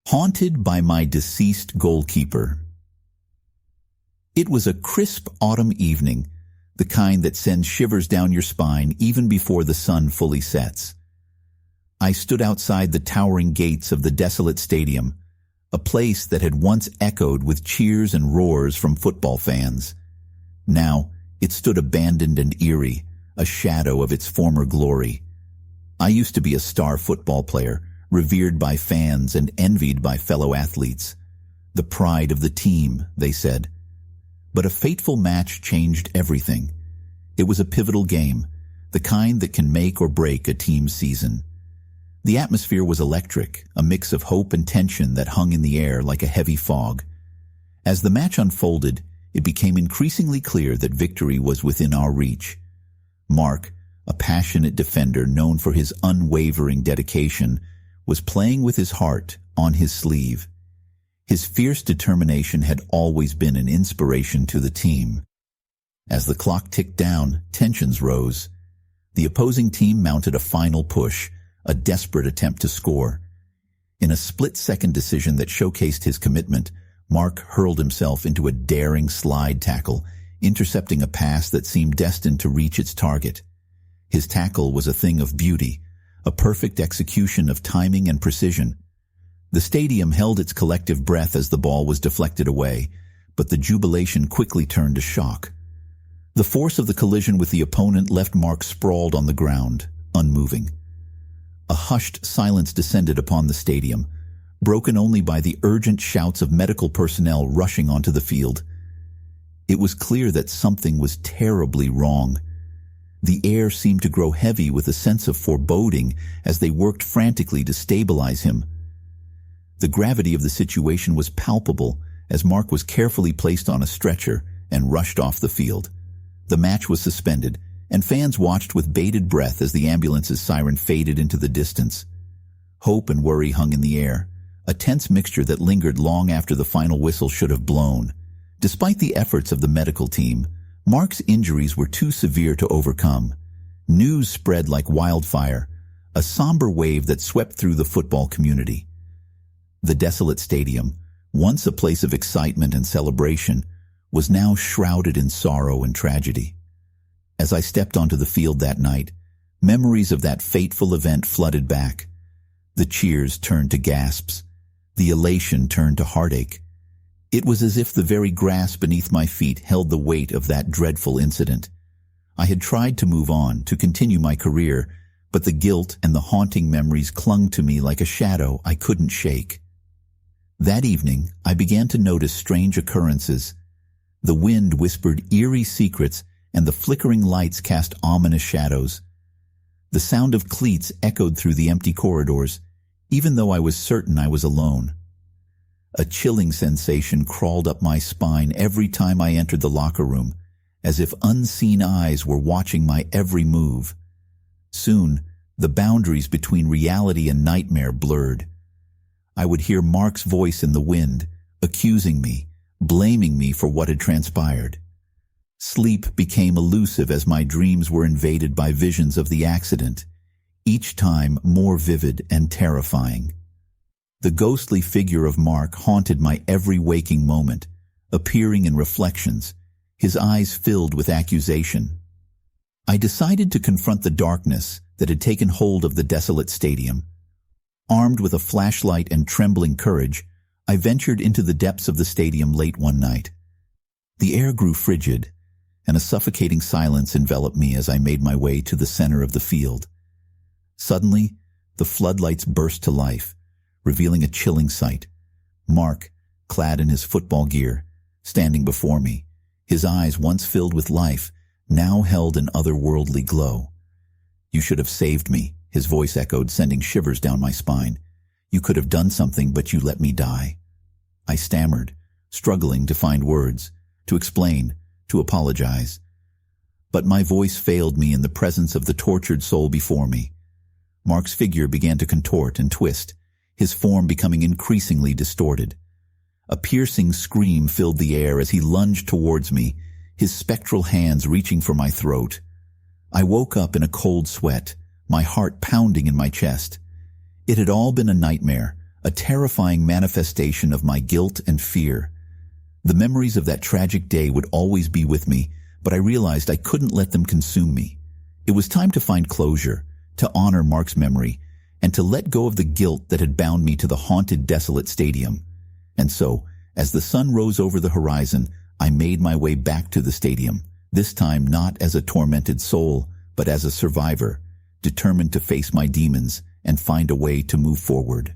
Haunted by my deceased goalkeeper. It was a crisp autumn evening, the kind that sends shivers down your spine even before the sun fully sets. I stood outside the towering gates of the desolate stadium, a place that had once echoed with cheers and roars from football fans. Now, it stood abandoned and eerie, a shadow of its former glory. I used to be a star football player, revered by fans and envied by fellow athletes. The pride of the team, they said. But a fateful match changed everything. It was a pivotal game, the kind that can make or break a team's season. The atmosphere was electric, a mix of hope and tension that hung in the air like a heavy fog. As the match unfolded, it became increasingly clear that victory was within our reach. Mark, a passionate defender known for his unwavering dedication, was playing with his heart on his sleeve. His fierce determination had always been an inspiration to the team. As the clock ticked down, tensions rose. The opposing team mounted a final push, a desperate attempt to score. In a split-second decision that showcased his commitment, Mark hurled himself into a daring slide tackle, intercepting a pass that seemed destined to reach its target. His tackle was a thing of beauty, a perfect execution of timing and precision. The stadium held its collective breath as the ball was deflected away, but the jubilation quickly turned to shock. The force of the collision with the opponent left Mark sprawled on the ground, unmoving. A hushed silence descended upon the stadium, broken only by the urgent shouts of medical personnel rushing onto the field. It was clear that something was terribly wrong. The air seemed to grow heavy with a sense of foreboding as they worked frantically to stabilize him. The gravity of the situation was palpable as Mark was carefully placed on a stretcher and rushed off the field. The match was suspended, and fans watched with bated breath as the ambulance's siren faded into the distance. Hope and worry hung in the air, a tense mixture that lingered long after the final whistle should have blown. Despite the efforts of the medical team, Mark's injuries were too severe to overcome. News spread like wildfire, a somber wave that swept through the football community. The desolate stadium, once a place of excitement and celebration, was now shrouded in sorrow and tragedy. As I stepped onto the field that night, memories of that fateful event flooded back. The cheers turned to gasps. The elation turned to heartache. It was as if the very grass beneath my feet held the weight of that dreadful incident. I had tried to move on, to continue my career, but the guilt and the haunting memories clung to me like a shadow I couldn't shake. That evening, I began to notice strange occurrences. The wind whispered eerie secrets, and the flickering lights cast ominous shadows. The sound of cleats echoed through the empty corridors, even though I was certain I was alone. A chilling sensation crawled up my spine every time I entered the locker room, as if unseen eyes were watching my every move. Soon, the boundaries between reality and nightmare blurred. I would hear Mark's voice in the wind, accusing me, blaming me for what had transpired. Sleep became elusive as my dreams were invaded by visions of the accident, each time more vivid and terrifying. The ghostly figure of Mark haunted my every waking moment, appearing in reflections, his eyes filled with accusation. I decided to confront the darkness that had taken hold of the desolate stadium. Armed with a flashlight and trembling courage, I ventured into the depths of the stadium late one night. The air grew frigid, and a suffocating silence enveloped me as I made my way to the center of the field. Suddenly, the floodlights burst to life, revealing a chilling sight. Mark, clad in his football gear, standing before me, his eyes once filled with life, now held an otherworldly glow. "You should have saved me," his voice echoed, sending shivers down my spine. "You could have done something, but you let me die." I stammered, struggling to find words, to explain, to apologize. But my voice failed me in the presence of the tortured soul before me. Mark's figure began to contort and twist, his form becoming increasingly distorted. A piercing scream filled the air as he lunged towards me, his spectral hands reaching for my throat. I woke up in a cold sweat, my heart pounding in my chest. It had all been a nightmare, a terrifying manifestation of my guilt and fear. The memories of that tragic day would always be with me, but I realized I couldn't let them consume me. It was time to find closure, to honor Mark's memory, and to let go of the guilt that had bound me to the haunted, desolate stadium. And so, as the sun rose over the horizon, I made my way back to the stadium, this time not as a tormented soul, but as a survivor, determined to face my demons and find a way to move forward.